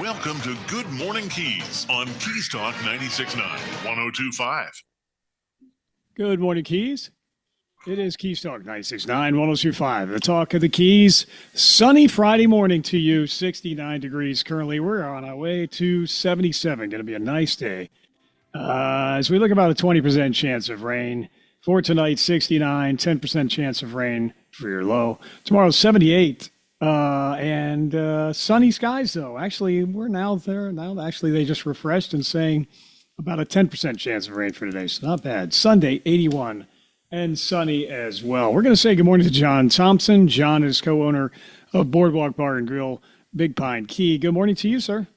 Welcome to Good Morning Keys on Keys Talk 96.9, 102.5. Good morning, Keys. It is Keys Talk 96.9, 102.5. The talk of the Keys. Sunny Friday morning to you, 69 degrees currently. We're on our way to 77. Going to be a nice day. As we look about a 20% chance of rain. For tonight, 69, 10% chance of rain for your low. Tomorrow, 78. And sunny skies, though. Actually, we're now there. Now, actually, they just refreshed and saying about a 10% chance of rain for today. So not bad. Sunday, 81 and sunny as well. We're going to say good morning to John Thompson. John is co-owner of Boardwalk Bar and Grill, Big Pine Key. Good morning to you, sir.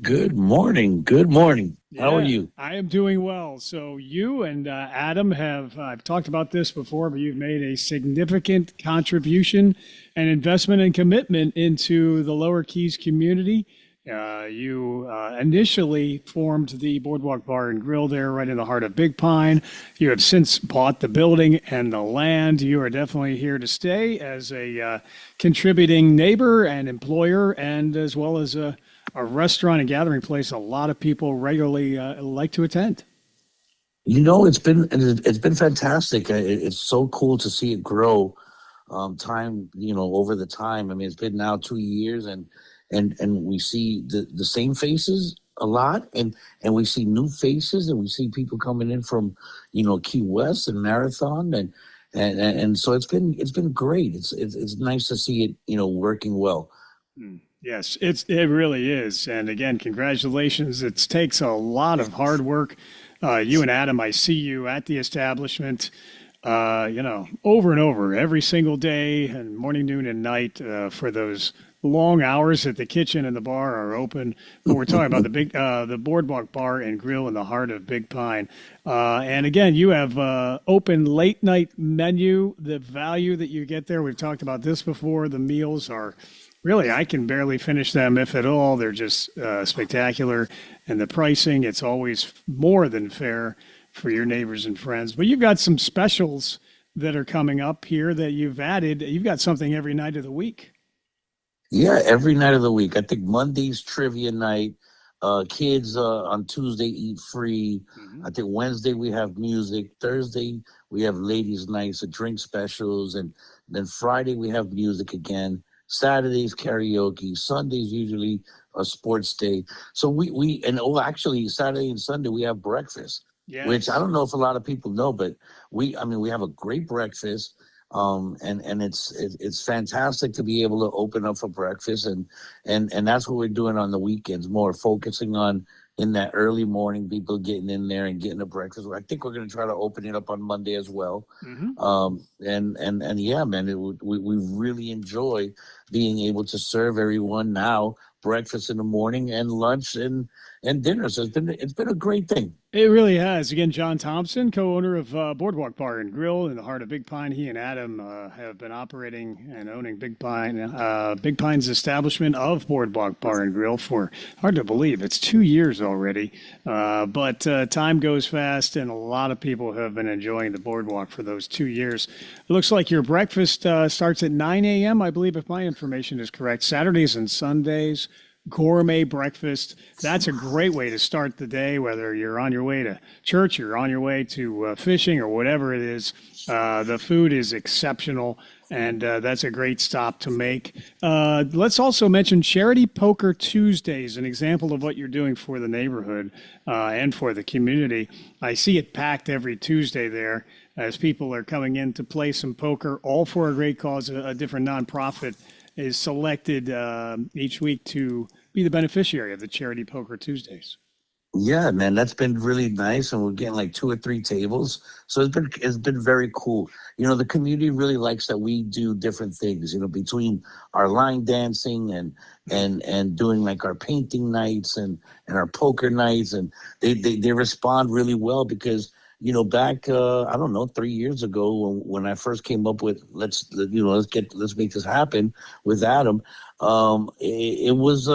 Good morning. Good morning. How are you? I am doing well. So you and Adam have, I've talked about this before, but you've made a significant contribution and investment and commitment into the Lower Keys community. You initially formed the Boardwalk Bar and Grill there right in the heart of Big Pine. You have since bought the building and the land. You are definitely here to stay as a contributing neighbor and employer, and as well as a restaurant and gathering place a lot of people regularly like to attend. You know, it's been fantastic. It's so cool to see it grow. Over the time. I mean, it's been now 2 years, and we see the same faces a lot, and we see new faces, and we see people coming in from, Key West and Marathon, and so it's been great. It's nice to see it, working well. Yes, it really is. And again, congratulations. It takes a lot of hard work. You and Adam, I see you at the establishment, over and over every single day, and morning, noon, and night for those long hours that the kitchen and the bar are open. But we're talking about the Boardwalk Bar and Grill in the heart of Big Pine. And again, you have open late night menu. The value that you get there, we've talked about this before. The meals are really, I can barely finish them, if at all. They're just spectacular. And the pricing, it's always more than fair for your neighbors and friends. But you've got some specials that are coming up here that you've added. You've got something every night of the week. Yeah, every night of the week. I think Monday's trivia night. Kids on Tuesday eat free. Mm-hmm. I think Wednesday we have music. Thursday we have ladies' nights and drink specials. And then Friday we have music again. Saturday's karaoke. Sunday's usually a sports day. So actually Saturday and Sunday we have breakfast. Yes. Which I don't know if a lot of people know, but we have a great breakfast, and it's fantastic to be able to open up for breakfast, and that's what we're doing on the weekends, more focusing on in that early morning, people getting in there and getting a breakfast. I think we're going to try to open it up on Monday as well. Mm-hmm. And yeah, man, we really enjoy being able to serve everyone now breakfast in the morning and lunch and dinner. So it's been a great thing. It really has. Again, John Thompson, co-owner of Boardwalk Bar and Grill in the heart of Big Pine. He and Adam have been operating and owning Big Pine's establishment of Boardwalk Bar and Grill for, hard to believe, it's 2 years already. But time goes fast, and a lot of people have been enjoying the Boardwalk for those 2 years. It looks like your breakfast starts at 9 a.m., I believe, if my information is correct. Saturdays and Sundays. Gourmet breakfast. That's a great way to start the day, whether you're on your way to church, you're on your way to fishing, or whatever it is. The food is exceptional, and that's a great stop to make. Let's also mention Charity Poker Tuesdays, an example of what you're doing for the neighborhood and for the community. I see it packed every Tuesday there as people are coming in to play some poker, all for a great cause. A different nonprofit is selected each week to be the beneficiary of the Charity Poker Tuesdays. Yeah, man, that's been really nice, and we're getting like 2 or 3 tables. So it's been very cool. The community really likes that we do different things. Between our line dancing and doing like our painting nights and our poker nights, and they respond really well because back I don't know 3 years ago when I first came up with let's make this happen with Adam. It was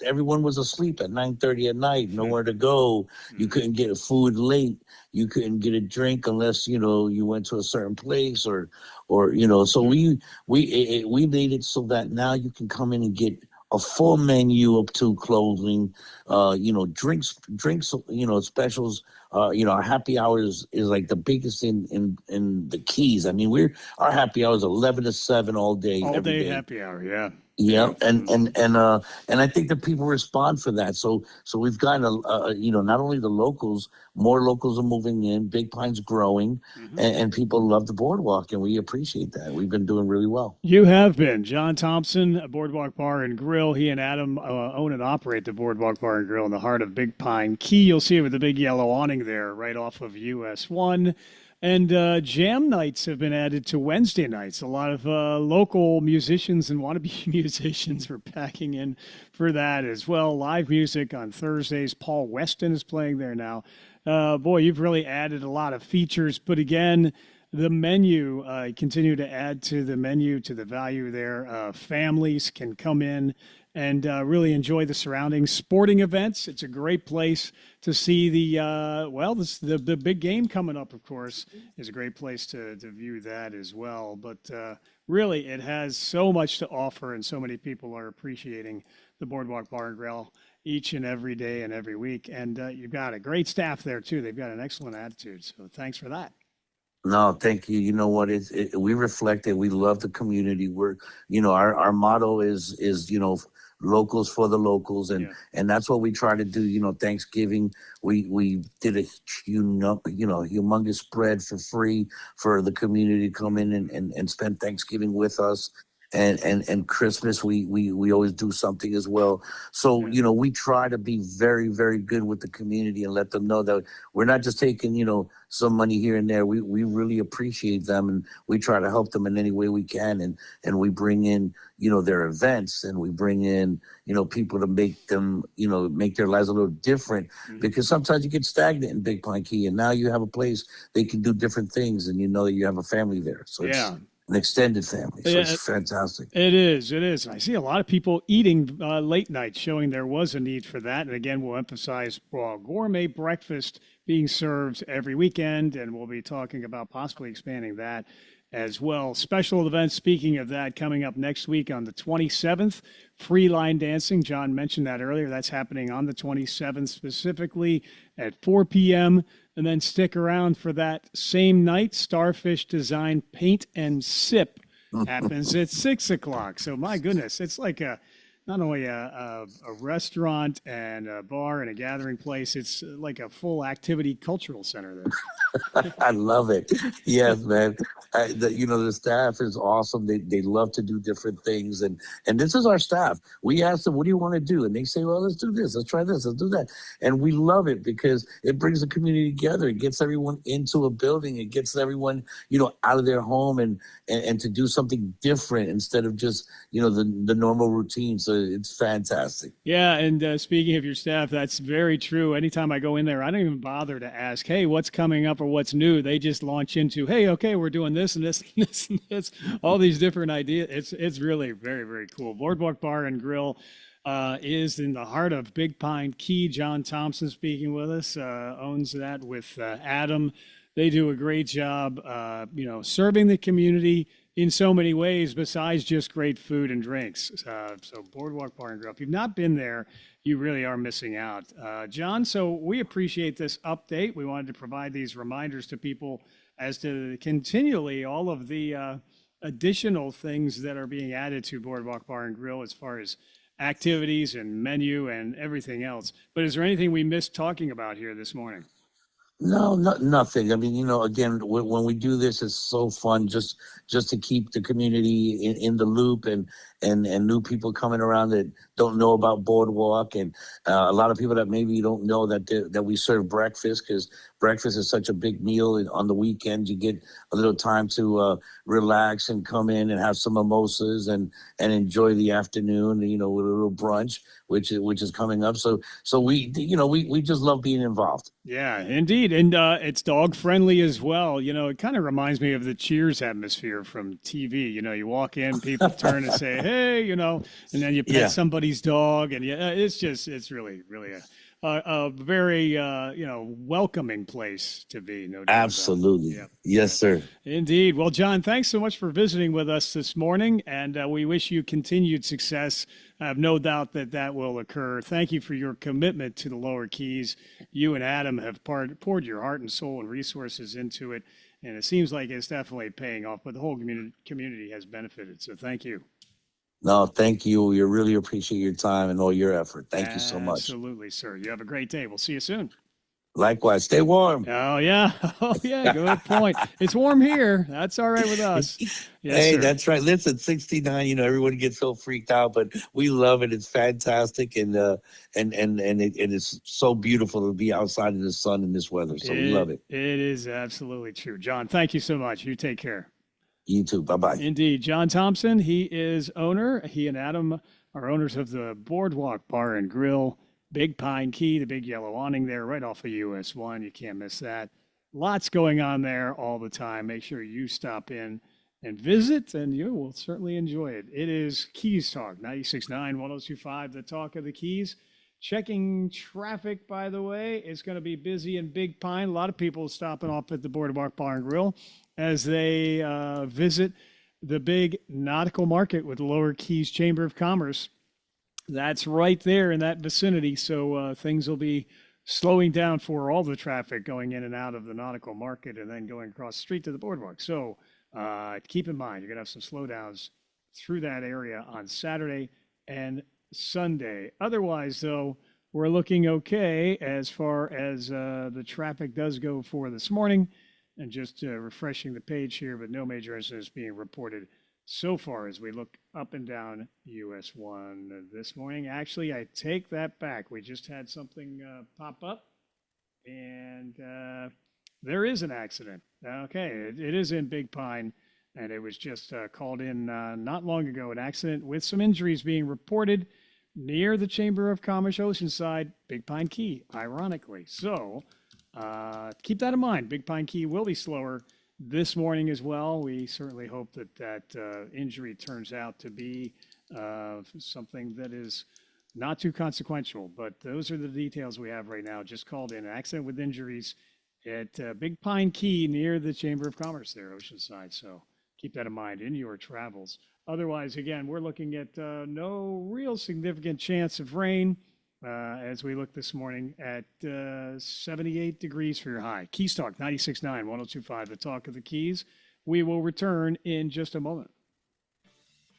everyone was asleep at 9:30 at night, nowhere to go. You couldn't get food late. You couldn't get a drink unless you went to a certain place or. So we made it so that now you can come in and get a full menu up to clothing, drinks, specials. Our happy hours is like the biggest in the Keys. I mean, our happy hours 11 to 7 all day, All every day day. happy hour. Yeah. Yeah, Yeah. and I think that people respond for that. So we've gotten not only the locals, more locals are moving in. Big Pine's growing, Mhm. and people love the boardwalk, and we appreciate that. We've been doing really well. You have been. John Thompson, Boardwalk Bar and Grill. He and Adam own and operate the Boardwalk Bar and Grill in the heart of Big Pine Key. You'll see it with the big yellow awning there right off of US 1. And jam nights have been added to Wednesday nights. A lot of local musicians and wannabe musicians are packing in for that as well. Live music on Thursdays. Paul Weston is playing there now. Boy, you've really added a lot of features. But again, the menu, continue to add to the menu, to the value there. Families can come in and really enjoy the surroundings. Sporting events, it's a great place to see the big game coming up, of course, is a great place to view that as well. But really, it has so much to offer, and so many people are appreciating the Boardwalk Bar and Grill each and every day and every week. And you've got a great staff there, too. They've got an excellent attitude. So thanks for that. No, thank you. You know what? We reflect it. We love the community. Our motto is locals for the locals, and Yeah. and that's what we try to do. Thanksgiving, we did a humongous spread for free for the community to come in and spend Thanksgiving with us. And Christmas, we always do something as well. So, Yeah. we try to be very, very good with the community and let them know that we're not just taking, some money here and there. We really appreciate them, and we try to help them in any way we can. And we bring in, their events, and we bring in, people to make them, make their lives a little different, Mhm. because sometimes you get stagnant in Big Pine Key, and now you have a place they can do different things, and you know that you have a family there. So it's Yeah. an extended family. So it's Yeah, fantastic. it is. It is. And I see a lot of people eating late night, showing there was a need for that. And again, we'll emphasize gourmet breakfast being served every weekend, and we'll be talking about possibly expanding that as well. Special events, speaking of that, coming up next week on the 27th, free line dancing. John mentioned that earlier. That's happening on the 27th, specifically at 4 p.m. And then stick around for that same night. Starfish Design Paint and Sip happens at 6 o'clock. So my goodness, it's like not only a restaurant and a bar and a gathering place, it's like a full activity cultural center there. I love it. Yes, man. The staff is awesome. They love to do different things, and this is our staff. We ask them, "What do you want to do?" And they say, "Well, let's do this. Let's try this. Let's do that." And we love it because it brings the community together. It gets everyone into a building. It gets everyone, out of their home and to do something different instead of just the normal routine. So it's fantastic. Yeah, and speaking of your staff, that's very true. Anytime I go in there, I don't even bother to ask, "Hey, what's coming up or what's new?" They just launch into, "Hey, okay, we're doing this and this and this and this," all these different ideas. It's really very, very cool. Boardwalk Bar and Grill is in the heart of Big Pine Key. John Thompson speaking with us, owns that with Adam. They do a great job, serving the community in so many ways besides just great food and drinks. So Boardwalk Bar and Grill. If you've not been there, you really are missing out. John, so we appreciate this update. We wanted to provide these reminders to people as to continually all of the additional things that are being added to Boardwalk Bar and Grill as far as activities and menu and everything else. But is there anything we missed talking about here this morning? No, nothing. I mean, again, when we do this, it's so fun just to keep the community in the loop, and new people coming around that don't know about Boardwalk, and a lot of people that maybe don't know that we serve breakfast, because breakfast is such a big meal. And on the weekend, you get a little time to relax and come in and have some mimosas and enjoy the afternoon, with a little brunch, which is coming up. So we just love being involved. Yeah, indeed. And it's dog friendly as well. It kind of reminds me of the Cheers atmosphere from TV. You walk in, people turn and say, "Hey," and then you pet Yeah. somebody's dog. And yeah, it's really, really a very welcoming place to be, no doubt about it. Absolutely. Yeah. Yes, sir. Indeed. Well, John, thanks so much for visiting with us this morning, and we wish you continued success. I have no doubt that that will occur. Thank you for your commitment to the Lower Keys. You and Adam have poured your heart and soul and resources into it, and it seems like it's definitely paying off, but the whole community has benefited. So thank you. No, thank you. We really appreciate your time and all your effort. Thank you so much. Absolutely, sir. You have a great day. We'll see you soon. Likewise. Stay warm. Oh, yeah. Oh, yeah. Good point. It's warm here. That's all right with us. Yes, Hey, sir. that's right. Listen, 69, everyone gets so freaked out, but we love it. It's fantastic. And it is so beautiful to be outside in the sun in this weather. So we love it. It is absolutely true. John, thank you so much. You take care. You too. Bye-bye. Indeed. John Thompson, he is owner. He and Adam are owners of the Boardwalk Bar and Grill, Big Pine Key, the big yellow awning there right off of US 1. You can't miss that. Lots going on there all the time. Make sure you stop in and visit, and you will certainly enjoy it. It is Keys Talk, 96.9, 102.5, the talk of the Keys. Checking traffic, by the way. It's going to be busy in Big Pine. A lot of people stopping off at the Boardwalk Bar and Grill as they visit the big nautical market with the Lower Keys Chamber of Commerce. That's right there in that vicinity. So things will be slowing down for all the traffic going in and out of the nautical market and then going across the street to the boardwalk. So keep in mind, you're going to have some slowdowns through that area on Saturday and Sunday. Otherwise, though, we're looking okay as far as the traffic does go for this morning. And just refreshing the page here, but no major incidents being reported so far as we look up and down US 1 this morning. Actually, I take that back. We just had something pop up, and there is an accident. Okay, it is in Big Pine, and it was just called in not long ago. An accident with some injuries being reported near the Chamber of Commerce Oceanside, Big Pine Key, ironically. So keep that in mind. Big Pine Key will be slower this morning as well. We certainly hope that that injury turns out to be something that is not too consequential, but those are the details we have right now. Just called in an accident with injuries at Big Pine Key near the Chamber of Commerce there, Oceanside. So keep that in mind in your travels. Otherwise, again, we're looking at no real significant chance of rain as we look this morning at 78 degrees for your high. Keys Talk, 96.9, 102.5, the talk of the Keys. We will return in just a moment.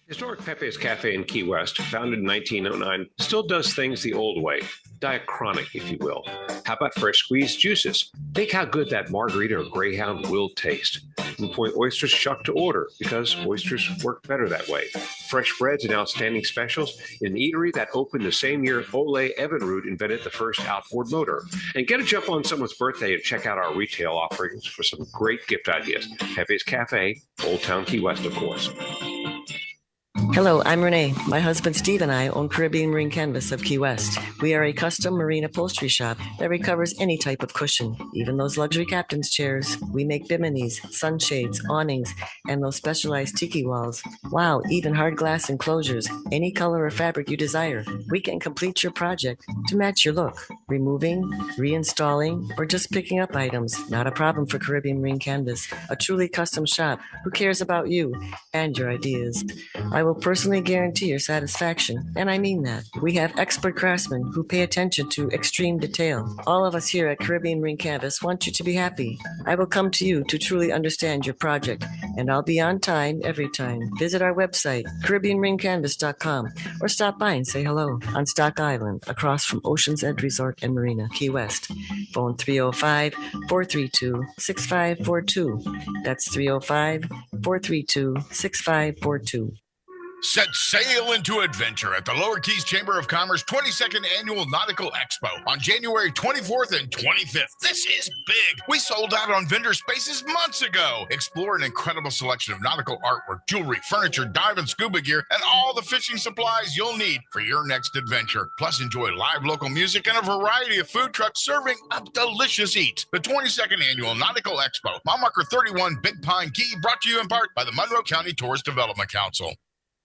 Historic Pepe's Cafe in Key West, founded in 1909, still does things the old way, diachronic, if you will. How about fresh squeezed juices? Think how good that margarita or Greyhound will taste. Blue Point oysters shucked to order because oysters work better that way. Fresh breads and outstanding specials in an eatery that opened the same year Ole Evinrude invented the first outboard motor. And get a jump on someone's birthday and check out our retail offerings for some great gift ideas. Pepe's Cafe, Old Town Key West, of course. Hello, I'm Renee. My husband Steve and I own Caribbean Marine Canvas of Key West. We are a custom marine upholstery shop that recovers any type of cushion, even those luxury captain's chairs. We make biminis, sunshades, awnings, and those specialized tiki walls. Wow, even hard glass enclosures, any color or fabric you desire. We can complete your project to match your look. Removing, reinstalling, or just picking up items. Not a problem for Caribbean Marine Canvas. A truly custom shop who cares about you and your ideas. I will personally guarantee your satisfaction, and I mean that. We have expert craftsmen who pay attention to extreme detail. All of us here at Caribbean Marine Canvas want you to be happy. I will come to you to truly understand your project, and I'll be on time every time. Visit our website, CaribbeanMarineCanvas.com, or stop by and say hello on Stock Island, across from Ocean's Edge Resort and Marina, Key West. Phone 305-432-6542. That's 305-432-6542. Set sail into adventure at the Lower Keys Chamber of Commerce 22nd Annual Nautical Expo on January 24th and 25th. This is big. We sold out on vendor spaces months ago. Explore an incredible selection of nautical artwork, jewelry, furniture, dive and scuba gear, and all the fishing supplies you'll need for your next adventure. Plus, enjoy live local music and a variety of food trucks serving up delicious eats. The 22nd Annual Nautical Expo, mile marker 31, Big Pine Key, brought to you in part by the Monroe County Tourist Development Council.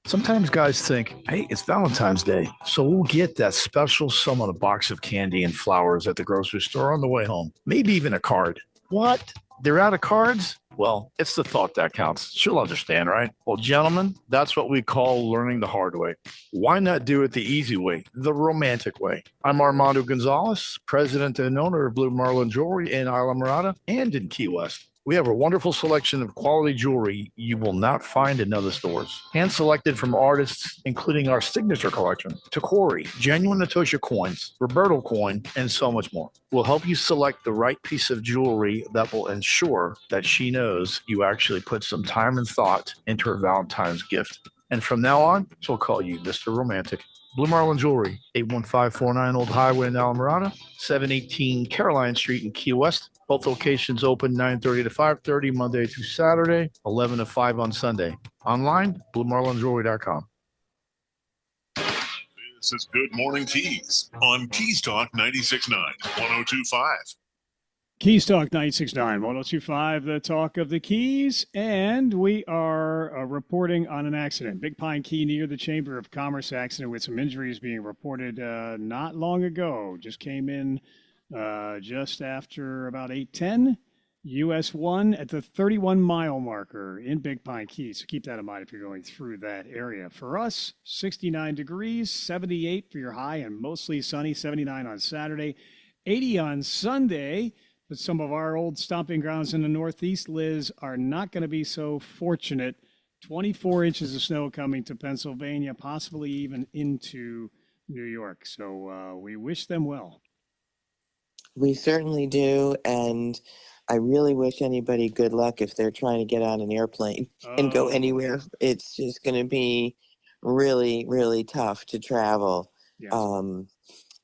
Sometimes guys think, hey, it's Valentine's Day, so we'll get that special someone a box of candy and flowers at the grocery store on the way home. Maybe even a card. What? They're out of cards? Well, it's the thought that counts. She'll understand, right? Well, gentlemen, that's what we call learning the hard way. Why not do it the easy way, the romantic way? I'm Armando Gonzalez, president and owner of Blue Marlin Jewelry in Isla Mirada and in Key West. We have a wonderful selection of quality jewelry you will not find in other stores. Hand selected from artists, including our signature collection, Takori, genuine Natosha coins, Roberto coin, and so much more. We'll help you select the right piece of jewelry that will ensure that she knows you actually put some time and thought into her Valentine's gift. And from now on, she'll call you Mr. Romantic. Blue Marlin Jewelry, 81549 Old Highway in Alamorada, 718 Caroline Street in Key West. Both locations open 9:30 to 5:30 Monday through Saturday, 11 to 5 on Sunday. Online, bluemarlinjewelry.com. This is Good Morning Keys on Keys Talk 96.9, 1025. Keys Talk 96.9, 1025, the talk of the Keys, and we are reporting on an accident. Big Pine Key near the Chamber of Commerce accident with some injuries being reported not long ago. Just came in just after about 8:10. US 1 at the 31-mile marker in Big Pine Key. So keep that in mind if you're going through that area. For us, 69 degrees, 78 for your high, and mostly sunny, 79 on Saturday, 80 on Sunday. But some of our old stomping grounds in the Northeast, Liz, are not going to be so fortunate. 24 inches of snow coming to Pennsylvania, possibly even into New York. So we wish them well. We certainly do. And I really wish anybody good luck if they're trying to get on an airplane and go anywhere. It's just going to be really, really tough to travel. Yes.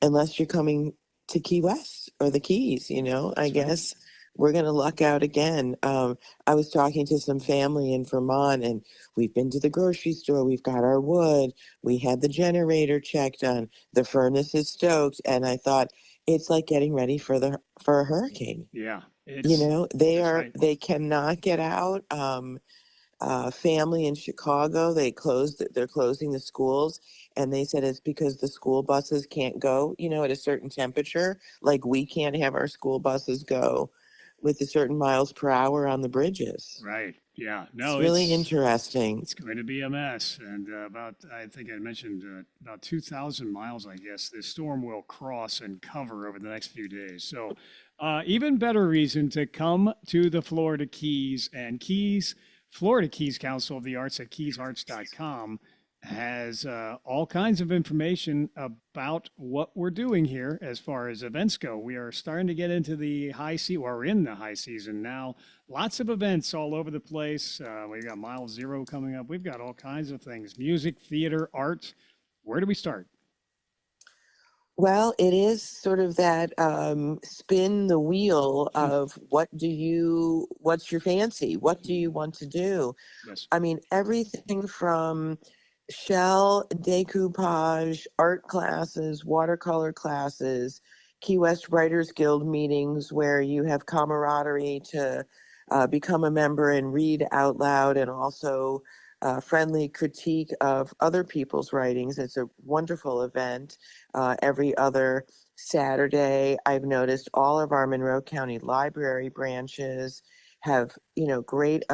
Unless you're coming to Key West or the Keys, I guess we're going to luck out again. I was talking to some family in Vermont, and we've been to the grocery store. We've got our wood. We had the generator checked on. The furnace is stoked. And I thought, it's like getting ready for a hurricane. Yeah. They cannot get out. Family in Chicago, they're closing the schools, and they said it's because the school buses can't go, at a certain temperature. Like we can't have our school buses go with a certain miles per hour on the bridges. Right. Yeah. No, it's really interesting. It's going to be a mess. And I think I mentioned about 2,000 miles, I guess, this storm will cross and cover over the next few days. So even better reason to come to the Florida Keys. And Florida Keys Council of the Arts at keysarts.com has all kinds of information about what we're doing here as far as events go. We are starting to get into the high season. We're in the high season now. Lots of events all over the place. We've got Mile Zero coming up. We've got all kinds of things, music, theater, art. Where do we start? Well, it is sort of that spin the wheel of what's your fancy? What do you want to do? Yes. I mean, everything from shell, decoupage, art classes, watercolor classes, Key West Writers Guild meetings where you have camaraderie to become a member and read out loud, and also friendly critique of other people's writings. It's a wonderful event. Every other Saturday, I've noticed all of our Monroe County Library branches have, great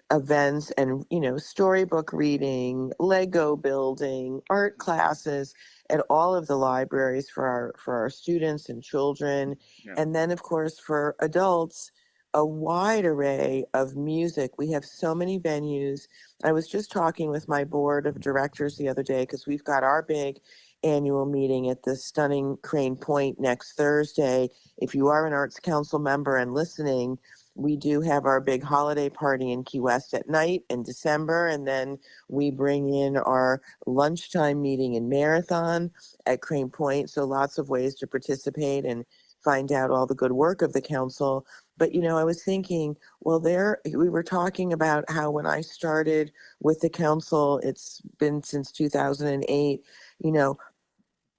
events and, storybook reading, Lego building, art classes at all of the libraries for our students and children. Yeah. And then, of course, for adults, a wide array of music. We have so many venues. I was just talking with my board of directors the other day because we've got our big annual meeting at the stunning Crane Point next Thursday. If you are an Arts Council member and listening, we do have our big holiday party in Key West at night in December, and then we bring in our lunchtime meeting in Marathon at Crane Point. So lots of ways to participate and find out all the good work of the council. But, I was thinking, well, we were talking about how when I started with the council, it's been since 2008,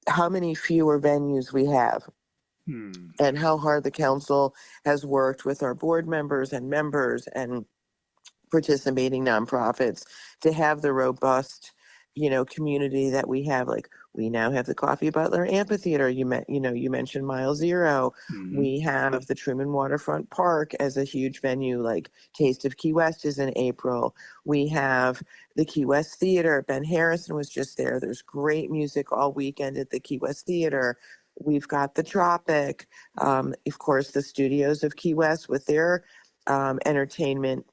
how many fewer venues we have. And how hard the council has worked with our board members and participating nonprofits to have the robust, community that we have. Like, we now have the Coffee Butler Amphitheater. You mentioned Mile Zero. Mhm. We have the Truman Waterfront Park as a huge venue. Like, Taste of Key West is in April. We have the Key West Theater. Ben Harrison was just there. There's great music all weekend at the Key West Theater. We've got the Tropic, of course, the studios of Key West with their entertainment,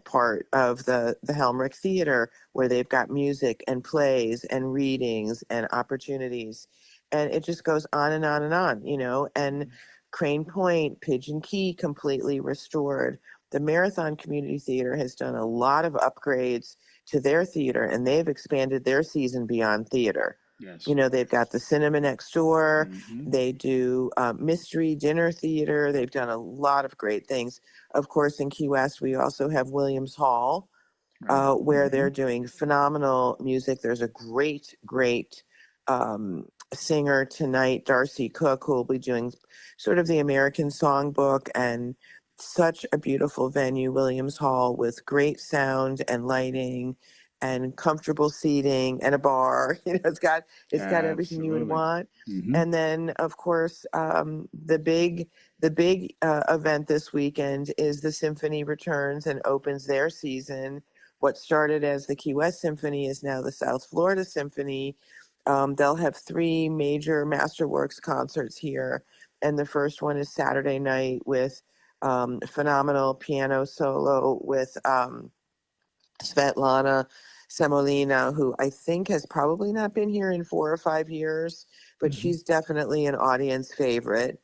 part of the Helmrich Theater, where they've got music and plays and readings and opportunities. And it just goes on and on and on, and Crane Point, Pigeon Key completely restored. The Marathon Community Theater has done a lot of upgrades to their theater, and they've expanded their season beyond theater. Yes. They've got the cinema next door. Mhm. They do mystery dinner theater. They've done a lot of great things. Of course, in Key West, we also have Williams Hall, Right. where Mhm. they're doing phenomenal music. There's a great, great singer tonight, Darcy Cook, who will be doing sort of the American Songbook, and such a beautiful venue, Williams Hall, with great sound and lighting and comfortable seating and a bar. It's got everything you would Absolutely. want. Mhm. And then, of course, the big event this weekend is the Symphony returns and opens their season. What started as the Key West Symphony is now the South Florida Symphony. They'll have 3 major Masterworks concerts here, and the first one is Saturday night with phenomenal piano solo with Svetlana Semolina, who I think has probably not been here in 4 or 5 years, but Mhm. she's definitely an audience favorite.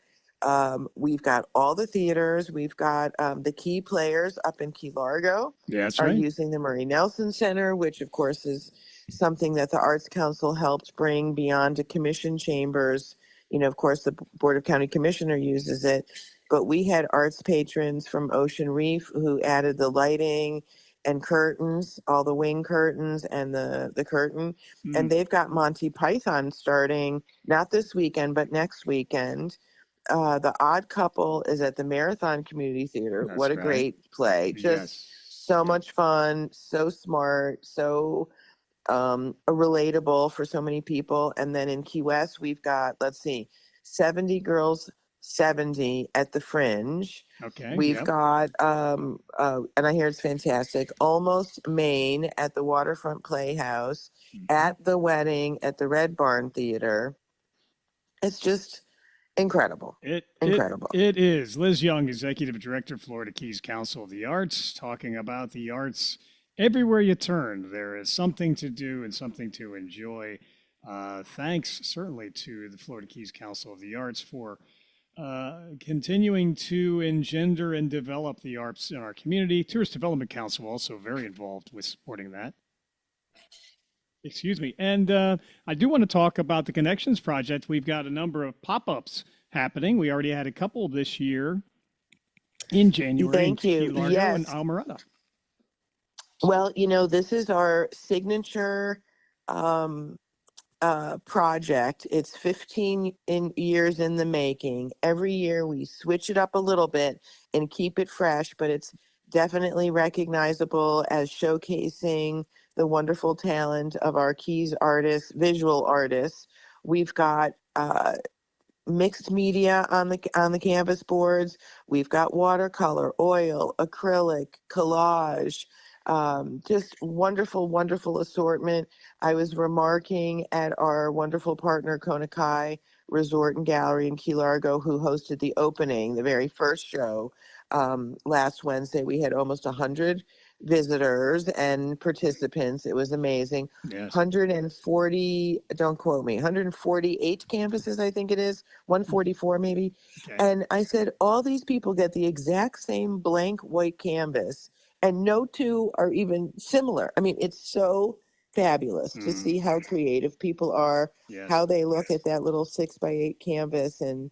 We've got all the theaters. We've got the Key Players up in Key Largo Yeah, that's are right. using the Murray Nelson Center, which of course is something that the Arts Council helped bring beyond to commission chambers. Of course, the Board of County Commissioner uses it, but we had arts patrons from Ocean Reef who added the lighting and curtains, all the wing curtains and the curtain. And Mm. they've got Monty Python starting not this weekend, but next weekend. The Odd Couple is at the Marathon Community Theater. What That's a right. great play. Just Yes. so Yep. much fun, so smart, so relatable for so many people. And then in Key West, we've got, let's see, 70 Girls 70 at the Fringe. Okay. We've Yep. got, and I hear it's fantastic, Almost Maine at the Waterfront Playhouse, Mhm. at the Wedding at the Red Barn Theater. It's just incredible. Incredible. It is. Liz Young, Executive Director, Florida Keys Council of the Arts, talking about the arts everywhere you turn. There is something to do and something to enjoy. Thanks certainly to the Florida Keys Council of the Arts for continuing to engender and develop the arts in our community. Tourist Development Council also very involved with supporting that. Excuse me. And I do want to talk about the Connections Project. We've got a number of pop-ups happening. We already had a couple this year in January in Thank you. Key Largo and Yes. Almeretta. Well, this is our signature um, project. It's 15 years in the making. Every year we switch it up a little bit and keep it fresh, but it's definitely recognizable as showcasing the wonderful talent of our Keys artists, visual artists. We've got mixed media on the canvas boards. We've got watercolor, oil, acrylic, collage, just wonderful, wonderful assortment. I was remarking at our wonderful partner Konakai Resort and Gallery in Key Largo, who hosted the opening, the very first show last Wednesday. We had almost 100 visitors and participants. It was amazing. Yes. 140, don't quote me, 148 campuses, I think it is, 144 maybe. Okay. And I said, all these people get the exact same blank white canvas, and no two are even similar. I mean, it's so fabulous to Mm. see how creative people are, Yes. how they look at that little 6x8 canvas. And,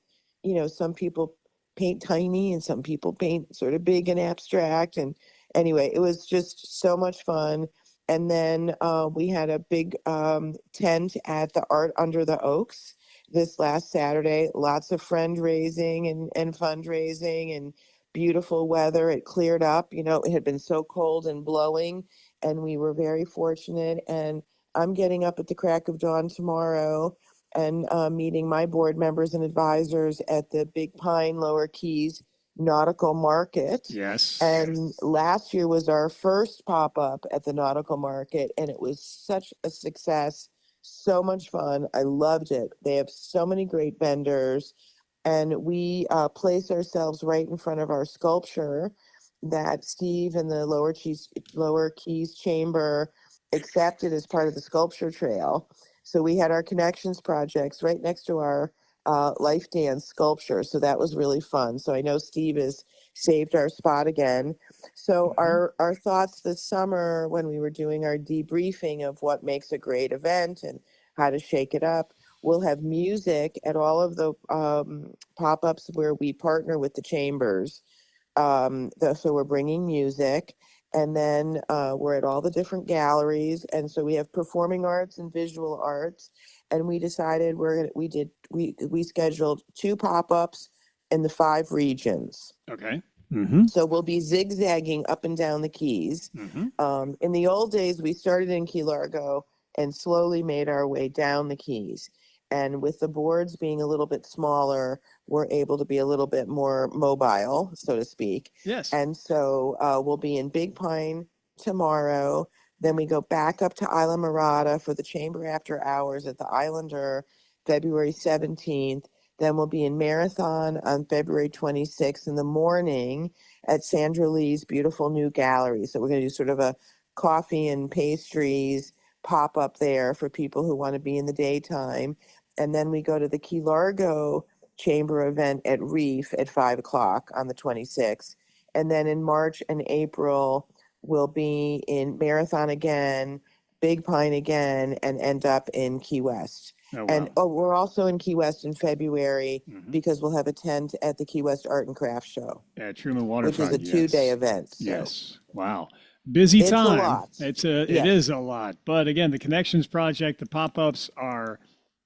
some people paint tiny and some people paint sort of big and abstract. And anyway, it was just so much fun. And then we had a big tent at the Art Under the Oaks this last Saturday. Lots of friend raising and fundraising and beautiful weather. It cleared up. It had been so cold and blowing, and we were very fortunate. And I'm getting up at the crack of dawn tomorrow and meeting my board members and advisors at the Big Pine Lower Keys Nautical Market. Yes. And last year was our first pop-up at the Nautical Market, and it was such a success, so much fun. I loved it. They have so many great vendors, and we place ourselves right in front of our sculpture that Steve and the Lower Keys Chamber accepted as part of the sculpture trail. So we had our connections projects right next to our Life Dance sculpture. So that was really fun. So I know Steve has saved our spot again. So our thoughts this summer when we were doing our debriefing of what makes a great event and how to shake it up, we'll have music at all of the pop-ups where we partner with the chambers. So we're bringing music, and then we're at all the different galleries, and so we have performing arts and visual arts, and we decided we scheduled 2 pop-ups in the 5 regions. Okay. So we'll be zigzagging up and down the Keys. In the old days, we started in Key Largo and slowly made our way down the Keys. And with the boards being a little bit smaller, we're able to be a little bit more mobile, so to speak. Yes. And so we'll be in Big Pine tomorrow. Then we go back up to Isla Mirada for the Chamber After Hours at the Islander, February 17th. Then we'll be in Marathon on February 26th in the morning at Sandra Lee's beautiful new gallery. So we're going to do sort of a coffee and pastries pop up there for people who want to be in the daytime. And then we go to the Key Largo Chamber event at Reef at 5 o'clock on the 26th. And then in March and April, we'll be in Marathon again, Big Pine again, and end up in Key West. Oh, wow. And we're also in Key West in February because we'll have a tent at the Key West Art and Craft Show. At Truman Waterfront. Which is a 2-day event. So. Yes. Wow. Busy time. A lot. It is a lot. But again, the Connections Project, the pop-ups are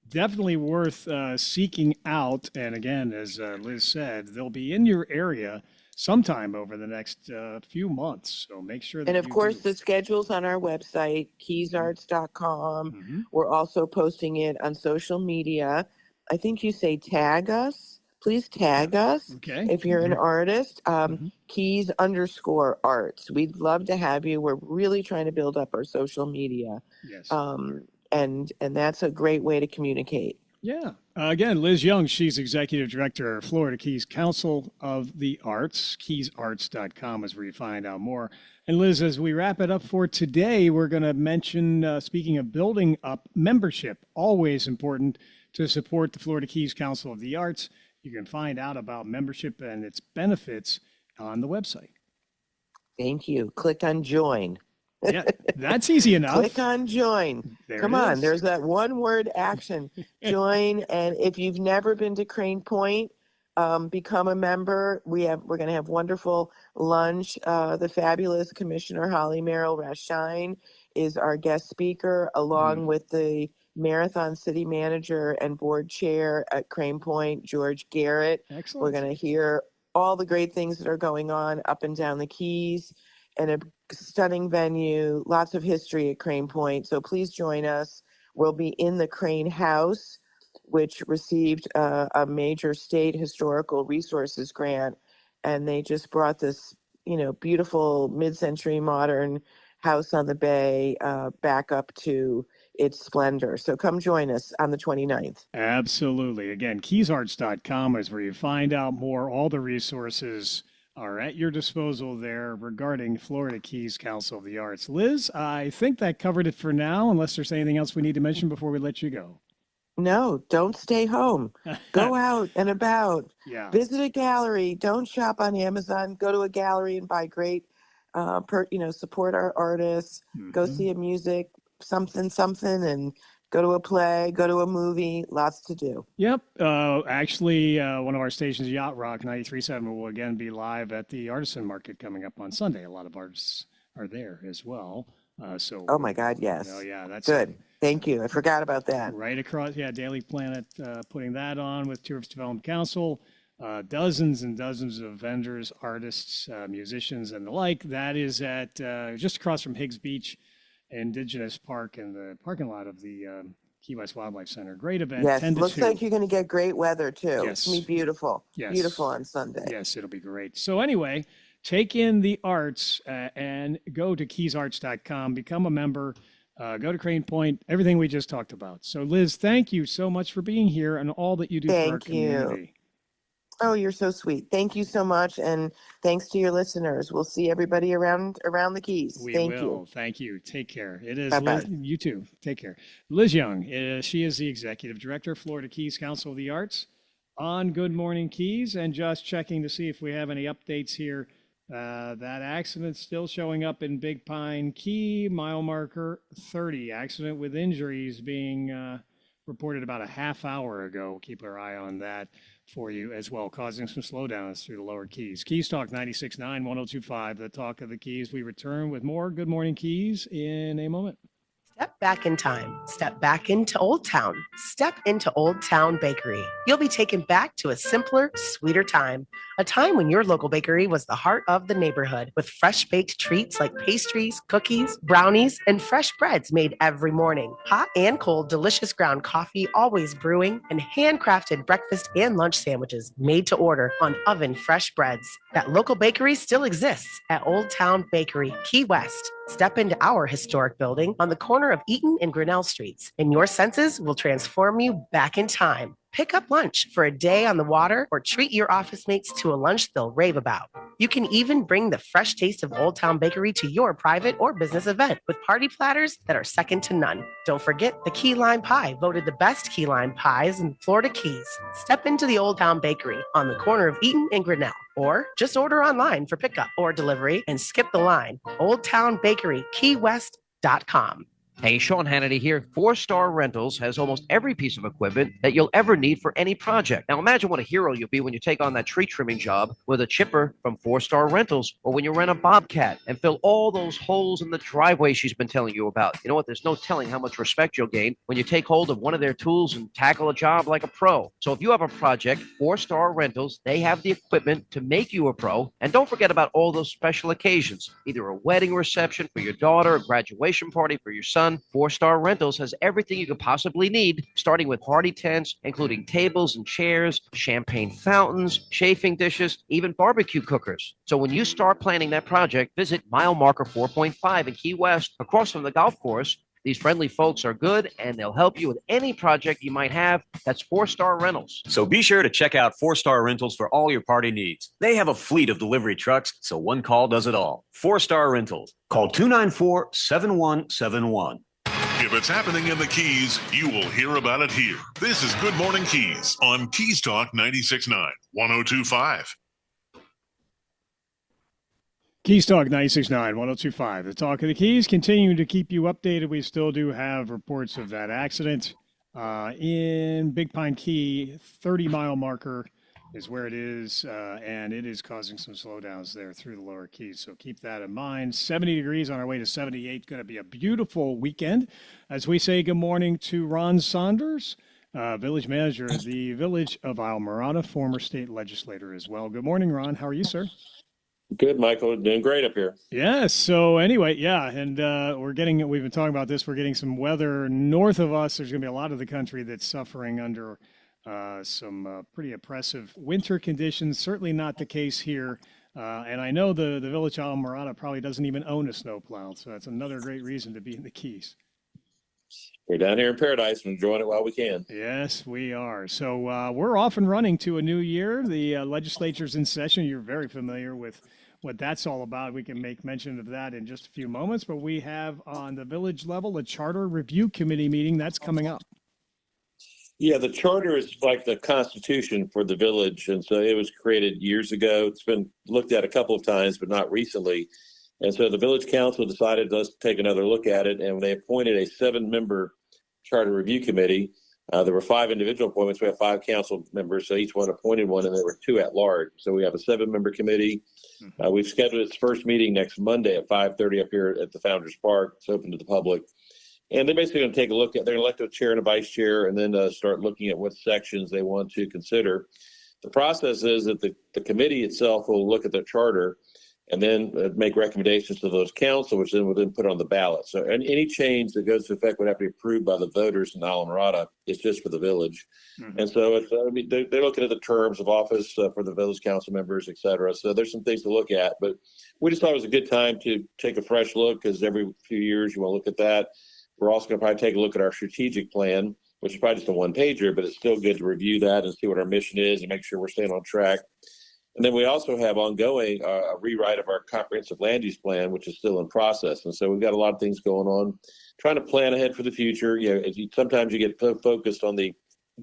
definitely worth seeking out. And again, as Liz said, they'll be in your area sometime over the next few months. So make sure that And of course, the schedule's on our website, keysarts.com. We're also posting it on social media. I think you say tag us. Please tag us if you're an artist, Keys_arts. We'd love to have you. We're really trying to build up our social media. Yes. And that's a great way to communicate. Yeah. Again, Liz Young, she's Executive Director of Florida Keys Council of the Arts. Keysarts.com is where you find out more. And Liz, as we wrap it up for today, we're going to mention, speaking of building up membership, always important to support the Florida Keys Council of the Arts. You can find out about membership and its benefits on the website. Thank you. Click on join. Yeah, that's easy enough. Click on join. Come on, there's that one word action. Join. And if you've never been to Crane Point, become a member. We're going to have wonderful lunch. The fabulous Commissioner Holly Merrill Rashine is our guest speaker, along with the Marathon City Manager and Board Chair at Crane Point, George Garrett. Excellent. We're going to hear all the great things that are going on up and down the Keys, and a stunning venue, lots of history at Crane Point. So please join us. We'll be in the Crane House, which received a major state historical resources grant, and they just brought this, beautiful mid-century modern house on the bay back up to its splendor. So come join us on the 29th. Absolutely. Again, keysarts.com is where you find out more. All the resources are at your disposal there regarding Florida Keys Council of the Arts. Liz, I think that covered it for now, unless there's anything else we need to mention before we let you go. No, don't stay home. Go out and about. Yeah. Visit a gallery. Don't shop on Amazon. Go to a gallery and buy great, support our artists. Go see a music, something, and go to a play, go to a movie, lots to do. Yep. Actually, one of our stations, Yacht Rock 93.7, will again be live at the Artisan Market coming up on Sunday. A lot of artists are there as well. Oh my God, yes. Oh yeah, that's good. Thank you. I forgot about that. Right across, Daily Planet putting that on with Tourist Development Council. dozens and dozens of vendors, artists, musicians, and the like. That is at just across from Higgs Beach Indigenous Park in the parking lot of the Key West Wildlife Center. Great event, Yes, 10 to looks 2. like you're going to get great weather too. It's Yes. going to be beautiful. Yes. Beautiful on Sunday. Yes, it'll be great. So anyway, take in the arts and go to keysarts.com, become a member, go to Crane Point, everything we just talked about. So Liz, thank you so much for being here and all that you do for our Thank you. community. Oh, you're so sweet. Thank you so much. And thanks to your listeners. We'll see everybody around the Keys. We Thank will. you. Thank you. Take care. It is Bye-bye. Liz, you too. Take care. Liz Young, she is the Executive Director, Florida Keys Council of the Arts on Good Morning Keys, and just checking to see if we have any updates here. That accident still showing up in Big Pine Key, mile marker 30. Accident with injuries being reported about a half hour ago. Keep our eye on that for you as well, causing some slowdowns through the lower Keys. Keys Talk 96.9, 102.5, the talk of the Keys. We return with more Good Morning Keys in a moment. Step back in time. Step back into Old Town. Step into Old Town Bakery. You'll be taken back to a simpler, sweeter time. A time when your local bakery was the heart of the neighborhood, with fresh baked treats like pastries, cookies, brownies, and fresh breads made every morning. Hot and cold, delicious ground coffee always brewing, and handcrafted breakfast and lunch sandwiches made to order on oven fresh breads. That local bakery still exists at Old Town Bakery, Key West. Step into our historic building on the corner of Eaton and Grinnell Streets, and your senses will transform you back in time. Pick up lunch for a day on the water or treat your office mates to a lunch they'll rave about. You can even bring the fresh taste of Old Town Bakery to your private or business event with party platters that are second to none. Don't forget the key lime pie, voted the best key lime pies in Florida Keys. Step into the Old Town Bakery on the corner of Eaton and Grinnell, or just order online for pickup or delivery and skip the line. Old Town Bakery, KeyWest.com. Hey, Sean Hannity here. 4-Star Rentals has almost every piece of equipment that you'll ever need for any project. Now imagine what a hero you'll be when you take on that tree trimming job with a chipper from 4-Star Rentals, or when you rent a Bobcat and fill all those holes in the driveway she's been telling you about. You know what? There's no telling how much respect you'll gain when you take hold of one of their tools and tackle a job like a pro. So if you have a project, 4-Star Rentals, they have the equipment to make you a pro. And don't forget about all those special occasions, either a wedding reception for your daughter, a graduation party for your son. 4-Star Rentals has everything you could possibly need, starting with party tents, including tables and chairs, champagne fountains, chafing dishes, even barbecue cookers. So when you start planning that project, visit mile marker 4.5 in Key West, across from the golf course. These friendly folks are good, and they'll help you with any project you might have. That's 4-Star Rentals. So be sure to check out 4-Star Rentals for all your party needs. They have a fleet of delivery trucks, so one call does it all. 4-Star Rentals. Call 294-7171. If it's happening in the Keys, you will hear about it here. This is Good Morning Keys on Keys Talk 96.9, 102.5. Keys Talk 96.9, 102.5. The Talk of the Keys, continuing to keep you updated. We still do have reports of that accident in Big Pine Key. 30-mile marker is where it is, and it is causing some slowdowns there through the lower Keys. So keep that in mind. 70 degrees on our way to 78. Going to be a beautiful weekend. As we say good morning to Ron Saunders, village manager of the village of Islamorada, former state legislator as well. Good morning, Ron. How are you, sir? Good, Michael. Doing great up here. Yes. So anyway, yeah, and we've been talking about this. We're getting some weather north of us. There's going to be a lot of the country that's suffering under some pretty oppressive winter conditions. Certainly not the case here. And I know the village of Islamorada probably doesn't even own a snowplow. So that's another great reason to be in the Keys. We're down here in paradise and enjoying it while we can. Yes, we are. So we're off and running to a new year. The legislature's in session. You're very familiar with what that's all about. We can make mention of that in just a few moments. But we have on the village level a charter review committee meeting that's coming up. Yeah, the charter is like the constitution for the village. And so it was created years ago. It's been looked at a couple of times, but not recently. And so the village council decided to take another look at it, and they appointed a 7-member charter review committee. There were 5 individual appointments. We have 5 council members, so each one appointed one, and there were 2 at large. So we have a 7-member committee. We've scheduled its first meeting next Monday at 5:30 up here at the Founders Park. It's open to the public. And they're basically going to take a look at, they're going to elect a chair and a vice chair, and then start looking at what sections they want to consider. The process is that the committee itself will look at the charter and then make recommendations to those council, which then will then put on the ballot. So any change that goes into effect would have to be approved by the voters in Islamorada. It's just for the village. And so they're looking at the terms of office for the village council members, et cetera. So there's some things to look at, but we just thought it was a good time to take a fresh look, because every few years you want to look at that. We're also going to probably take a look at our strategic plan, which is probably just a one pager, but it's still good to review that and see what our mission is and make sure we're staying on track. And then we also have ongoing a rewrite of our comprehensive land use plan, which is still in process. And so we've got a lot of things going on, trying to plan ahead for the future. Sometimes you get focused on the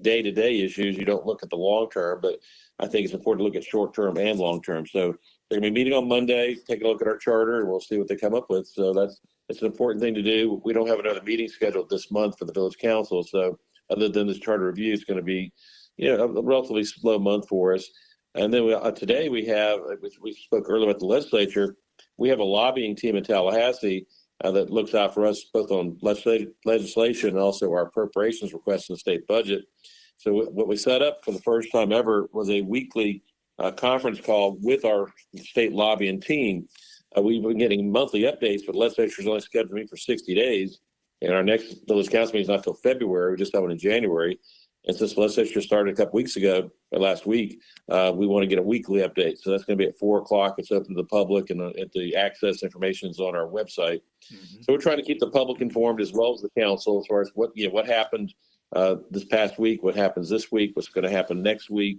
day-to-day issues. You don't look at the long term, but I think it's important to look at short term and long term. So they're going to be meeting on Monday, take a look at our charter, and we'll see what they come up with. So it's an important thing to do. We don't have another meeting scheduled this month for the village council. So other than this charter review, it's going to be, a relatively slow month for us. And then today we spoke earlier about the legislature. We have a lobbying team in Tallahassee that looks out for us both on legislation and also our appropriations requests in the state budget. So what we set up for the first time ever was a weekly conference call with our state lobbying team. We've been getting monthly updates, but the legislature is only scheduled to meet for 60 days. And our next village council meeting is not until February. We just have one in January. And since the legislature started a couple weeks ago, or last week, we want to get a weekly update. So that's going to be at 4:00. It's open to the public, and the access information is on our website. So we're trying to keep the public informed as well as the council as far as what happened this past week, what happens this week, what's going to happen next week.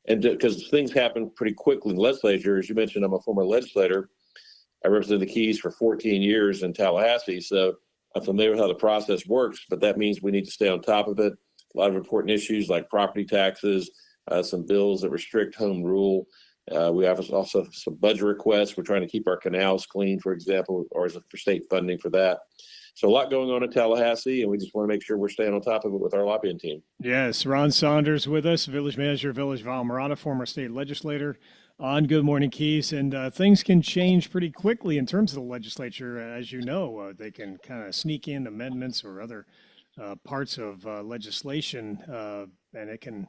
And because things happen pretty quickly in the legislature. As you mentioned, I'm a former legislator. I represented the Keys for 14 years in Tallahassee. So I'm familiar with how the process works, but that means we need to stay on top of it. A lot of important issues like property taxes, some bills that restrict home rule. We have also some budget requests. We're trying to keep our canals clean, for example, or for state funding for that. So a lot going on in Tallahassee, and we just want to make sure we're staying on top of it with our lobbying team. Yes, Ron Saunders with us, village manager, Village of Islamorada, former state legislator on Good Morning Keys. And things can change pretty quickly in terms of the legislature. As you know, they can kind of sneak in amendments or other parts of legislation, and it can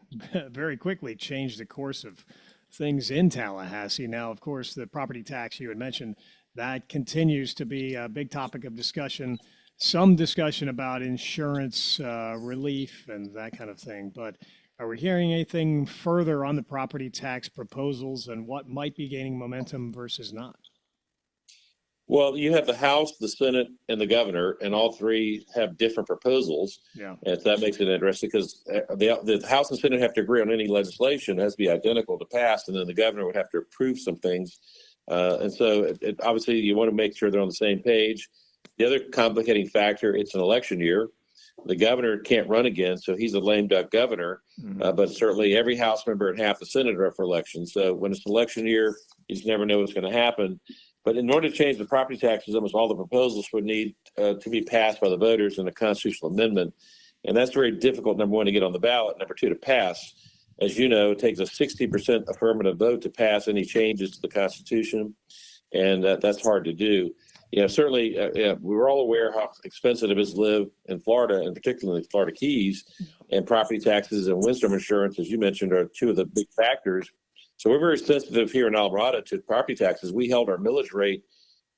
very quickly change the course of things in Tallahassee. Now, of course, the property tax you had mentioned, that continues to be a big topic of discussion, some discussion about insurance relief and that kind of thing. But are we hearing anything further on the property tax proposals and what might be gaining momentum versus not? Well, you have the House, the Senate, and the governor, and all three have different proposals. Yeah. And that makes it interesting because the House and Senate have to agree on any legislation. It has to be identical to pass, and then the governor would have to approve some things. And so obviously you want to make sure they're on the same page. The other complicating factor, it's an election year. The governor can't run again, so he's a lame duck governor. But certainly every House member and half the Senate are up for election. So when it's election year, you just never know what's going to happen. But in order to change the property taxes, almost all the proposals would need to be passed by the voters in a constitutional amendment. And that's very difficult, number one, to get on the ballot. Number two, to pass. As you know, it takes a 60% affirmative vote to pass any changes to the Constitution. And that's hard to do. Certainly, we're all aware how expensive it is to live in Florida, and particularly the Florida Keys. And property taxes and windstorm insurance, as you mentioned, are two of the big factors. So we're very sensitive here in Islamorada to property taxes. We held our millage rate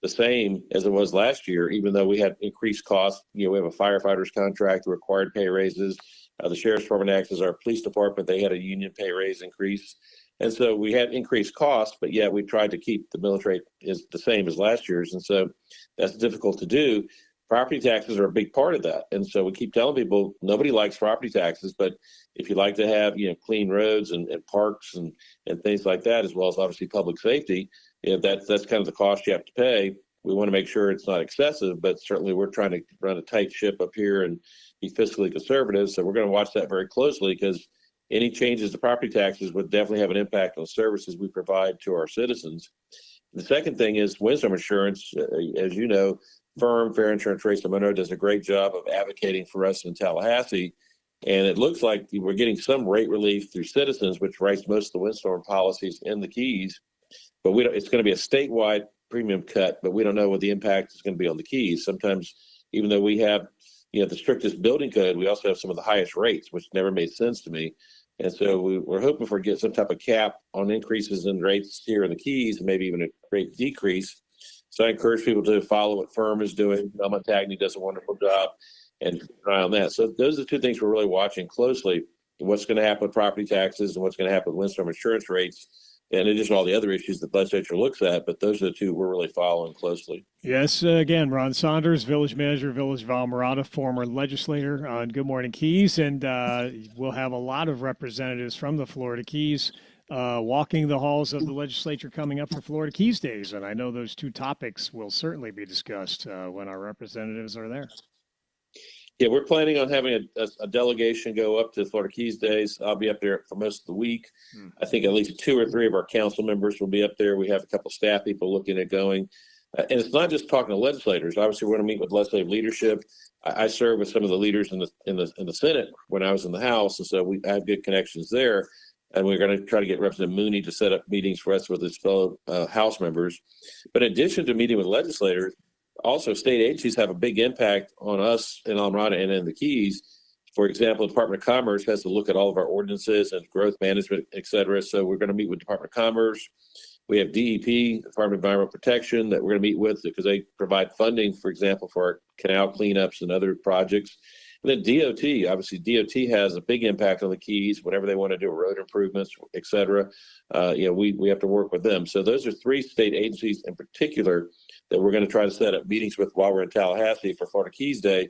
the same as it was last year, even though we had increased costs. We have a firefighter's contract, required pay raises. The Sheriff's Department acts as our police department. They had a union pay raise increase. And so we had increased costs, but yet we tried to keep the millage rate is the same as last year's. And so that's difficult to do. Property taxes are a big part of that. And so we keep telling people nobody likes property taxes, but if you like to have, clean roads and parks and things like that, as well as obviously public safety, that's kind of the cost you have to pay. We want to make sure it's not excessive, but certainly we're trying to run a tight ship up here and be fiscally conservative. So we're going to watch that very closely because any changes to property taxes would definitely have an impact on services we provide to our citizens. The second thing is windstorm insurance. As you know, firm Fair Insurance Rates of Monroe does a great job of advocating for us in Tallahassee. And it looks like we're getting some rate relief through Citizens, which writes most of the windstorm policies in the Keys. But it's going to be a statewide premium cut, but we don't know what the impact is going to be on the Keys. Sometimes, even though we have the strictest building code, we also have some of the highest rates, which never made sense to me. And so we're hoping for get some type of cap on increases in rates here in the Keys, and maybe even a rate decrease. So I encourage people to follow what Firm is doing. Belmont Tagney does a wonderful job, and keep an eye on that. So those are the two things we're really watching closely: what's going to happen with property taxes and what's going to happen with windstorm insurance rates, in addition to all the other issues the legislature looks at. But those are the two we're really following closely. Yes, again, Ron Saunders, Village Manager, Village of Almirada, former legislator on Good Morning Keys, and we'll have a lot of representatives from the Florida Keys walking the halls of the legislature coming up for Florida Keys Days, and I know those two topics will certainly be discussed when our representatives are there. Yeah, we're planning on having a delegation go up to Florida Keys Days. I'll be up there for most of the week. I think at least 2 or 3 of our council members will be up there. We have a couple staff people looking at going. And it's not just talking to legislators. Obviously, we're going to meet with legislative leadership. I served with some of the leaders in the Senate when I was in the House, and so I have good connections there. And we're going to try to get Representative Mooney to set up meetings for us with his fellow House members. But in addition to meeting with legislators, also state agencies have a big impact on us in Almirada and in the Keys. For example, the Department of Commerce has to look at all of our ordinances and growth management, et cetera. So we're going to meet with Department of Commerce. We have DEP, Department of Environmental Protection, that we're going to meet with because they provide funding, for example, for our canal cleanups and other projects. And then DOT, obviously DOT has a big impact on the Keys, whenever they want to do road improvements, et cetera. We have to work with them. So those are 3 state agencies in particular that we're going to try to set up meetings with while we're in Tallahassee for Florida Keys Day.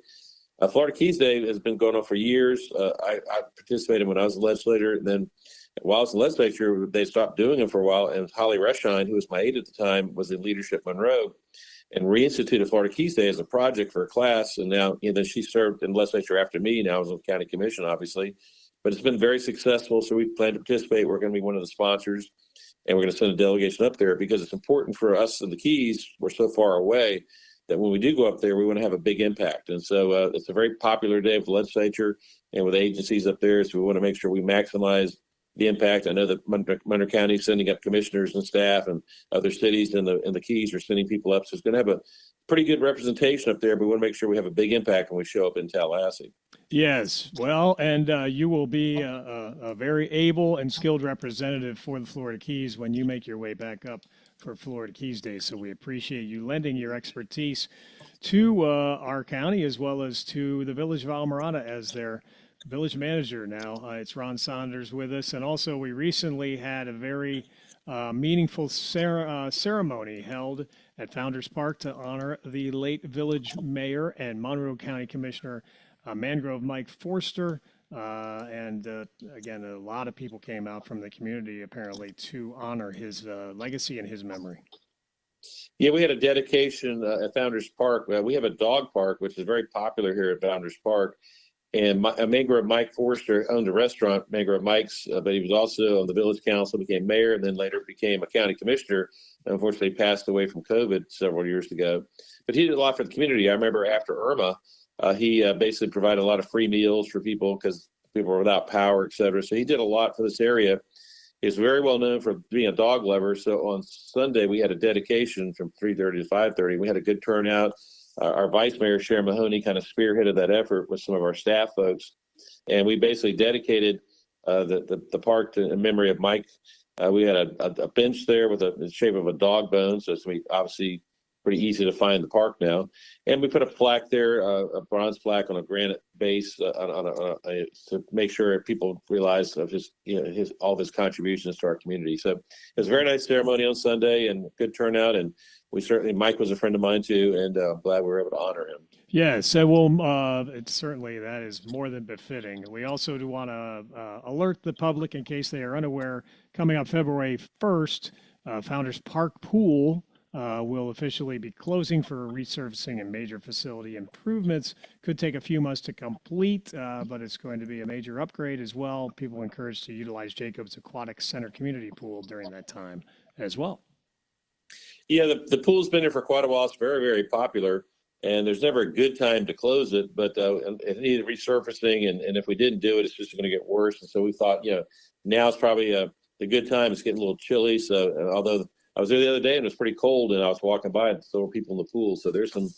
Florida Keys Day has been going on for years. I participated when I was a legislator, and then while I was in the legislature, they stopped doing them for a while. And Holly Reshine, who was my aide at the time, was in leadership Monroe, and reinstituted Florida Keys Day as a project for a class. And now, she served in the legislature after me. Now I was on the county commission, obviously, but it's been very successful. So we plan to participate. We're going to be one of the sponsors, and we're going to send a delegation up there because it's important for us in the Keys. We're so far away that when we do go up there, we want to have a big impact. And so it's a very popular day with the legislature and with agencies up there. So we want to make sure we maximize the impact. I know that Monroe County is sending up commissioners and staff, and other cities in the Keys are sending people up. So it's going to have a pretty good representation up there, but we want to make sure we have a big impact when we show up in Tallahassee. Yes, well, and you will be a very able and skilled representative for the Florida Keys when you make your way back up for Florida Keys Day. So we appreciate you lending your expertise to our county as well as to the Village of Almirada as their village manager now. It's Ron Saunders with us. And also we recently had a very meaningful ceremony held at Founders Park to honor the late village mayor and Monroe County Commissioner Mangrove Mike Forster. And again, a lot of people came out from the community apparently to honor his legacy and his memory. Yeah, we had a dedication at Founders Park. We have a dog park, which is very popular here at Founders Park. And Mangrove Mike Forster owned a restaurant, Mangrove Mike's, but he was also on the village council, became mayor, and then later became a county commissioner. Unfortunately, passed away from COVID several years ago. But he did a lot for the community. I remember after Irma, he basically provided a lot of free meals for people because people were without power, et cetera. So he did a lot for this area. He's very well known for being a dog lover. So on Sunday, we had a dedication from 3:30 to 5:30. We had a good turnout. Our vice mayor, Sharon Mahoney, kind of spearheaded that effort with some of our staff folks. And we basically dedicated the park in memory of Mike. We had a bench there with the shape of a dog bone. So it's obviously pretty easy to find the park now. And we put a plaque there, a bronze plaque on a granite base to make sure people realize of all of his contributions to our community. So it was a very nice ceremony on Sunday and good turnout. And Mike was a friend of mine too, and I'm glad we were able to honor him. Yeah, so it's certainly that is more than befitting. We also do want to alert the public in case they are unaware. Coming up February 1st, Founders Park Pool will officially be closing for resurfacing and major facility improvements. Could take a few months to complete, but it's going to be a major upgrade as well. People are encouraged to utilize Jacobs Aquatic Center Community Pool during that time as well. Yeah, the pool's been there for quite a while. It's very, very popular, and there's never a good time to close it, but it needed resurfacing, and if we didn't do it, it's just going to get worse. And so we thought, now is probably the good time. It's getting a little chilly, so although I was there the other day and it was pretty cold, and I was walking by and there were people in the pool, so there's some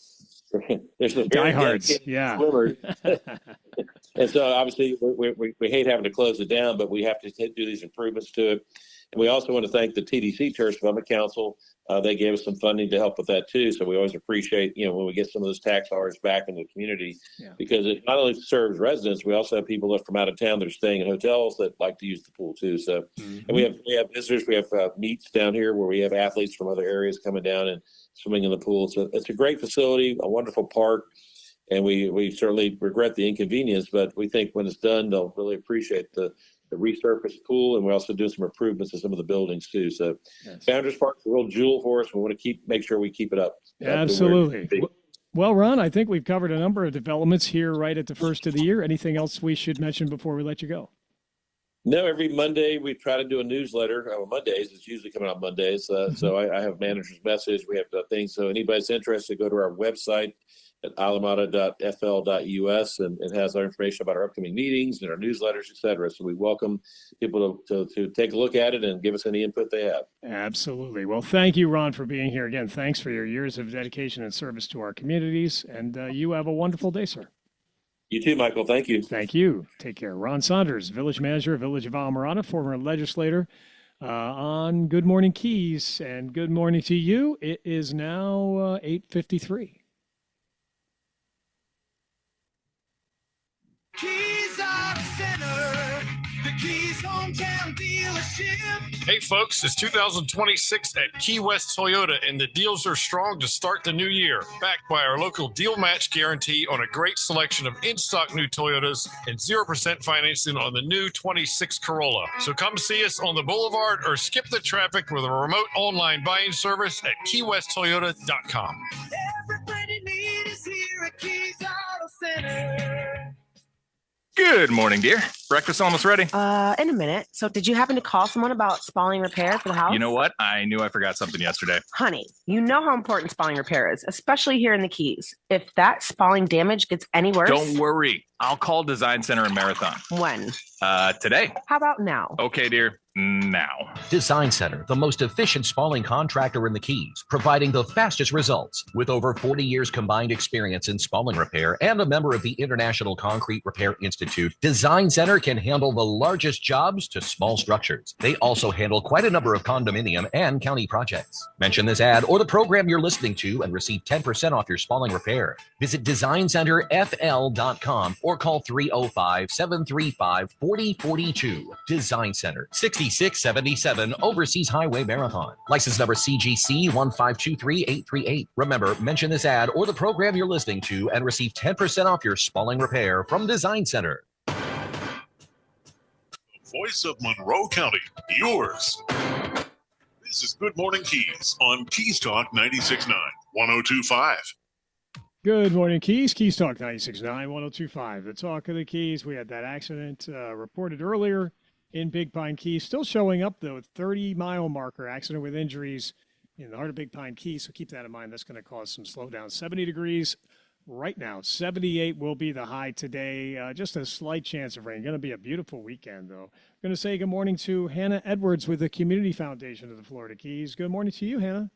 diehards, yeah. Swimmers. And so obviously we hate having to close it down, but we have to do these improvements to it. And we also want to thank the TDC Tourist Development Council. They gave us some funding to help with that too. So we always appreciate, when we get some of those tax dollars back in the community, because it not only serves residents, we also have people from out of town that are staying in hotels that like to use the pool too. So, and we have visitors, we have meets down here where we have athletes from other areas coming down and swimming in the pool. So it's a great facility, a wonderful park. And we certainly regret the inconvenience, but we think when it's done, they'll really appreciate the resurfaced pool, and we also do some improvements to some of the buildings too. So Founders Park's a real jewel for us. We want to make sure we keep it up. Absolutely. Well, Ron, I think we've covered a number of developments here right at the first of the year. Anything else we should mention before we let you go? No, every Monday we try to do a newsletter. Mondays, it's usually coming out Mondays. So I have manager's message. We have things. So anybody's interested, go to our website at alamada.fl.us, and it has our information about our upcoming meetings and our newsletters, et cetera. So we welcome people to take a look at it and give us any input they have. Absolutely. Well, thank you, Ron, for being here again. Thanks for your years of dedication and service to our communities, and you have a wonderful day, sir. You too, Michael. Thank you. Thank you. Take care. Ron Saunders, Village Manager, Village of Alamada, former legislator, on Good Morning Keys. And good morning to you. It is now 8:53. Keys Auto Center, the Keys hometown dealership. Hey folks, it's 2026 at Key West Toyota, and the deals are strong to start the new year. Backed by our local deal match guarantee on a great selection of in-stock new Toyotas and 0% financing on the new 26 Corolla. So come see us on the Boulevard or skip the traffic with a remote online buying service at KeyWestToyota.com. Everything you need is here at Keys Auto Center. Good morning, dear. Breakfast almost ready? In a minute. So did you happen to call someone about spalling repair for the house? You know what? I knew I forgot something yesterday. Honey, you know how important spalling repair is, especially here in the Keys. If that spalling damage gets any worse... Don't worry. I'll call Design Center in Marathon. When? Today. How about now? Okay, dear. Now. Design Center, the most efficient spalling contractor in the Keys, providing the fastest results. With over 40 years combined experience in spalling repair and a member of the International Concrete Repair Institute, Design Center can handle the largest jobs to small structures. They also handle quite a number of condominium and county projects. Mention this ad or the program you're listening to and receive 10% off your spalling repair. Visit DesignCenterFL.com or call 305-735-4042. Design Center, 6677 Overseas Highway Marathon. License number CGC 1523838. Remember, mention this ad or the program you're listening to and receive 10% off your spalling repair from Design Center. Voice of Monroe County, yours. This is Good Morning Keys on Keys Talk 96.9, 102.5. Good morning, Keys. Keys Talk 96.9, 102.5. The talk of the Keys. We had that accident reported earlier in Big Pine Keys. Still showing up, though, 30-mile marker accident with injuries in the heart of Big Pine Keys. So keep that in mind. That's going to cause some slowdown. 70 degrees right now. 78 will be the high today. Just a slight chance of rain. Going to be a beautiful weekend, though. Going to say good morning to Hannah Edwards with the Community Foundation of the Florida Keys. Good morning to you, Hannah.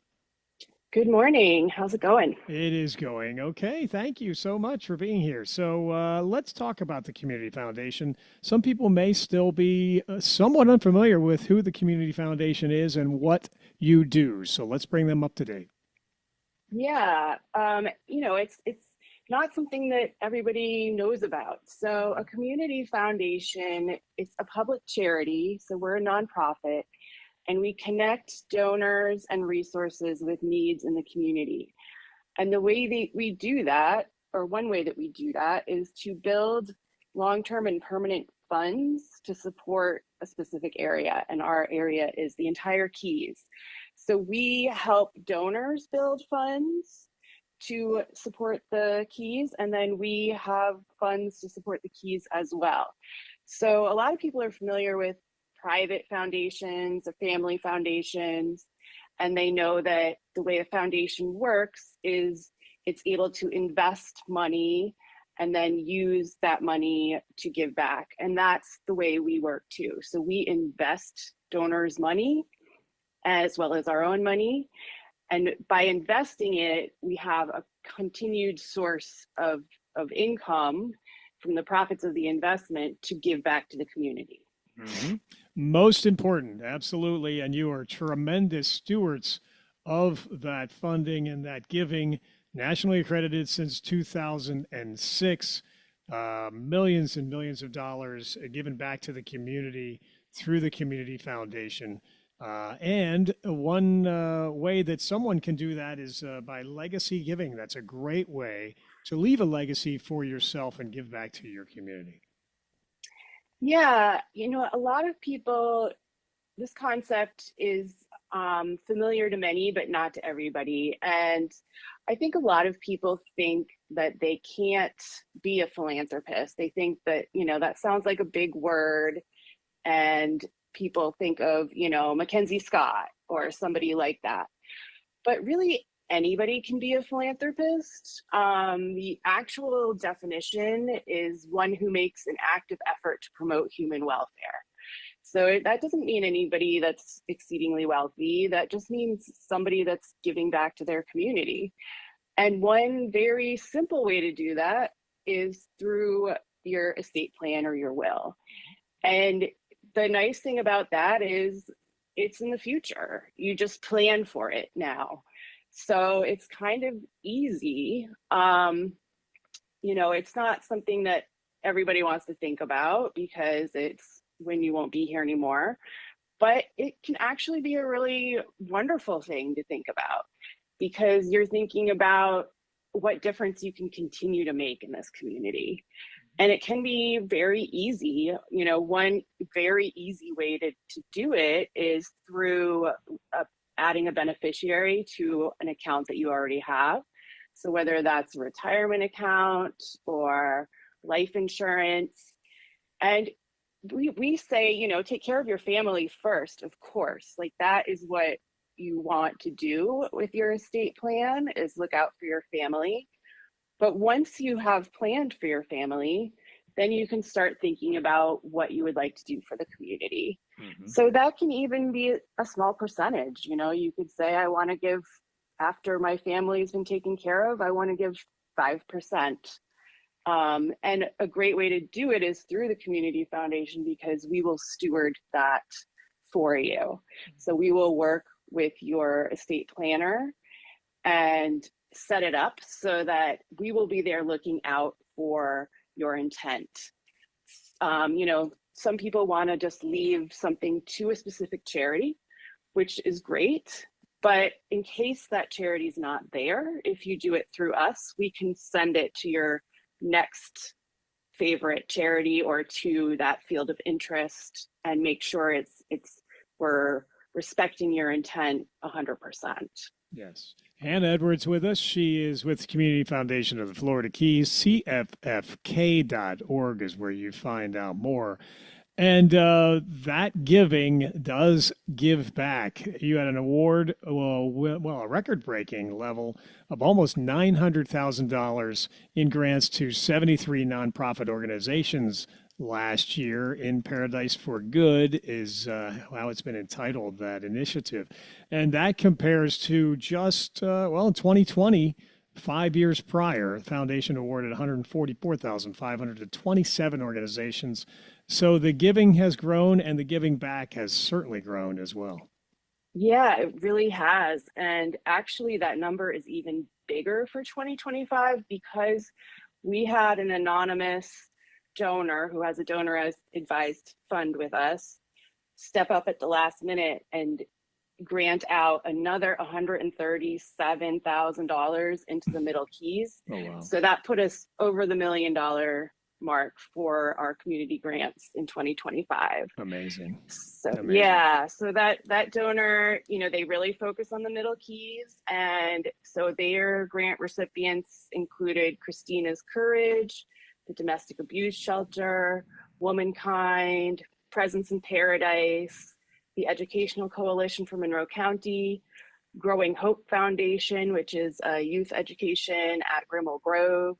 Good morning. How's it going? It is going okay. Thank you so much for being here. So let's talk about the Community Foundation. Some people may still be somewhat unfamiliar with who the Community Foundation is and what you do. So let's bring them up to date. Yeah, it's not something that everybody knows about. So a community foundation, it's a public charity. So we're a nonprofit. And we connect donors and resources with needs in the community. And the way that we do that, or one way that we do that, is to build long-term and permanent funds to support a specific area. And our area is the entire Keys. So we help donors build funds to support the Keys, and then we have funds to support the Keys as well. So a lot of people are familiar with private foundations or family foundations, and they know that the way a foundation works is it's able to invest money and then use that money to give back. And that's the way we work too. So we invest donors' money as well as our own money. And by investing it, we have a continued source of income from the profits of the investment to give back to the community. Most important, absolutely. And you are tremendous stewards of that funding and that giving, nationally accredited since 2006. Millions and millions of dollars given back to the community through the Community Foundation. And one way that someone can do that is by legacy giving. That's a great way to leave a legacy for yourself and give back to your community. Yeah, a lot of people, this concept is familiar to many, but not to everybody. And I think a lot of people think that they can't be a philanthropist. They think that, that sounds like a big word. And people think of, Mackenzie Scott or somebody like that. But really, anybody can be a philanthropist. The actual definition is one who makes an active effort to promote human welfare. So that doesn't mean anybody that's exceedingly wealthy. That just means somebody that's giving back to their community. And one very simple way to do that is through your estate plan or your will. And the nice thing about that is it's in the future. You just plan for it now. So it's kind of easy. It's not something that everybody wants to think about because it's when you won't be here anymore. But it can actually be a really wonderful thing to think about because you're thinking about what difference you can continue to make in this community. And it can be very easy. One very easy way to do it is through adding a beneficiary to an account that you already have. So whether that's a retirement account or life insurance. And we say, take care of your family first, of course. Like that is what you want to do with your estate plan is look out for your family. But once you have planned for your family, then you can start thinking about what you would like to do for the community. So that can even be a small percentage. You could say, I want to give, after my family's been taken care of, I want to give 5%. And a great way to do it is through the Community Foundation because we will steward that for you. So we will work with your estate planner and set it up so that we will be there looking out for your intent. Some people want to just leave something to a specific charity, which is great. But in case that charity is not there, if you do it through us, we can send it to your next favorite charity or to that field of interest and make sure we're respecting your intent 100%. Yes. Hannah Edwards with us. She is with the Community Foundation of the Florida Keys. CFFK.org is where you find out more. And that giving does give back. You had an award, a record-breaking level of almost $900,000 in grants to 73 nonprofit organizations last year. In Paradise for Good is how it's been entitled, that initiative. And that compares to just, in 2020, 5 years prior, the foundation awarded $144,500 to 27 organizations. So the giving has grown and the giving back has certainly grown as well. Yeah, it really has. And actually that number is even bigger for 2025 because we had an anonymous donor who has a donor advised fund with us step up at the last minute and grant out another $137,000 into the Middle Keys. Oh, wow. So that put us over the $1 million mark for our community grants in 2025. Amazing. So Amazing. Yeah, so that donor, they really focus on the Middle Keys, and so their grant recipients included Christina's Courage, the Domestic Abuse Shelter, Womankind, Presence in Paradise, the Educational Coalition for Monroe County, Growing Hope Foundation, which is youth education at Grimmel Grove,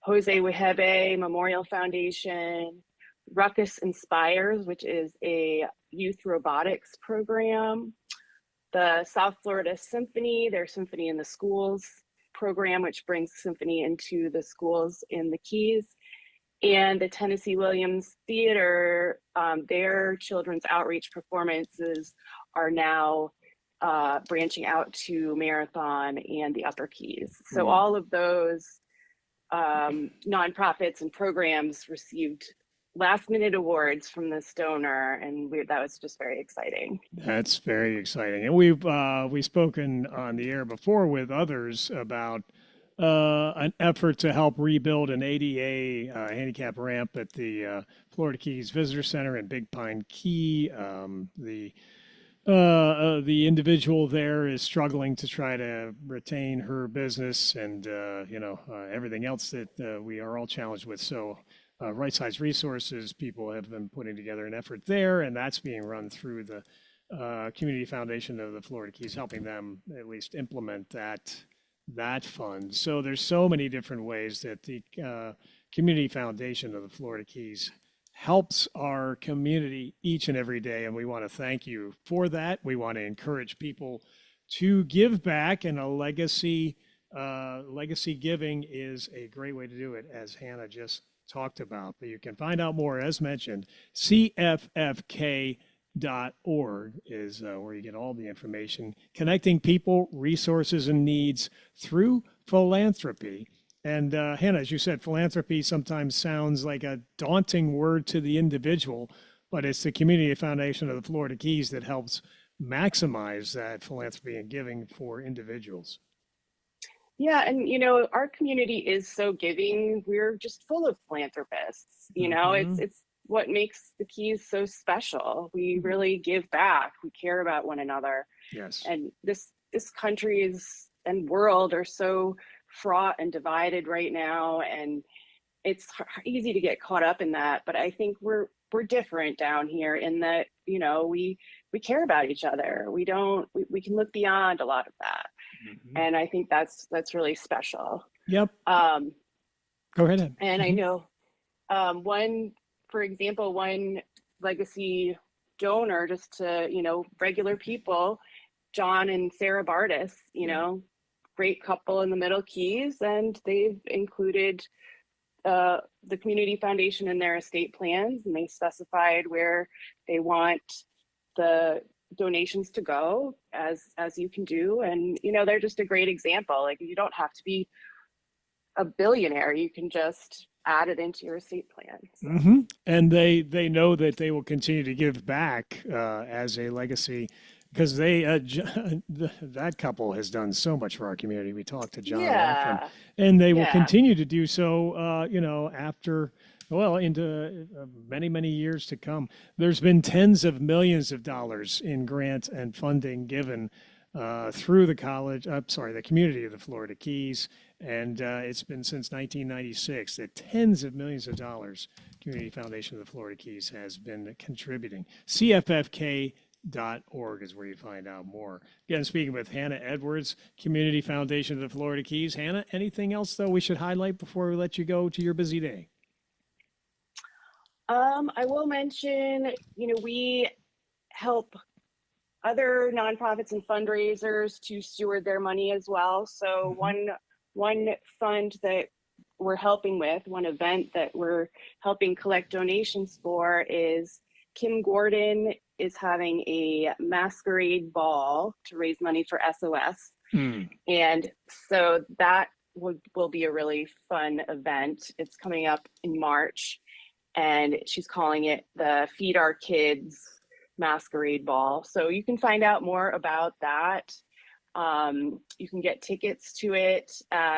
Jose Wehebe Memorial Foundation, Ruckus Inspires, which is a youth robotics program, the South Florida Symphony, their Symphony in the Schools program, which brings symphony into the schools in the Keys, And the Tennessee Williams Theater, their children's outreach performances are now branching out to Marathon and the Upper Keys. So all of those nonprofits and programs received last-minute awards from this donor, and that was just very exciting. That's very exciting. And we've spoken on the air before with others about an effort to help rebuild an ADA handicap ramp at the Florida Keys Visitor Center in Big Pine Key. The individual there is struggling to try to retain her business and everything else that we are all challenged with. So Right Size Resources people have been putting together an effort there, and that's being run through the Community Foundation of the Florida Keys, helping them at least implement that fund. So there's so many different ways that the Community Foundation of the Florida Keys helps our community each and every day, and we want to thank you for that. We want to encourage people to give back, and a legacy giving is a great way to do it, as Hannah just talked about. But you can find out more, as mentioned, cffk.org is where you get all the information, connecting people, resources, and needs through philanthropy. And Hannah, as you said, philanthropy sometimes sounds like a daunting word to the individual, but it's the Community Foundation of the Florida Keys that helps maximize that philanthropy and giving for individuals. Yeah, and our community is so giving. We're just full of philanthropists. It's what makes the Keys so special. We really give back. We care about one another. Yes. And this country and world are so fraught and divided right now, and it's easy to get caught up in that. But I think we're different down here in that we care about each other. We can look beyond a lot of that. And I think that's really special. Yep. Go ahead. And I know one legacy donor, just to regular people, John and Sarah Bardis, great couple in the Middle Keys, and they've included the Community Foundation in their estate plans, and they specified where they want the donations to go, as you can do. And they're just a great example. Like, you don't have to be a billionaire, you can just add it into your estate plan. So. And they know that they will continue to give back as a legacy, because that couple has done so much for our community. We talked to John often, and they will continue to do so after into many, many years to come. There's been tens of millions of dollars in grants and funding given through the community of the Florida Keys. And it's been since 1996 that tens of millions of dollars Community Foundation of the Florida Keys has been contributing. CFFK.org is where you find out more. Again, speaking with Hannah Edwards, Community Foundation of the Florida Keys. Hannah, anything else, though, we should highlight before we let you go to your busy day? I will mention, we help other nonprofits and fundraisers to steward their money as well. So one fund that we're helping with, one event that we're helping collect donations for, is Kim Gordon is having a masquerade ball to raise money for SOS. And so that will be a really fun event. It's coming up in March, and she's calling it the Feed Our Kids Masquerade Ball. So you can find out more about that. You can get tickets to it at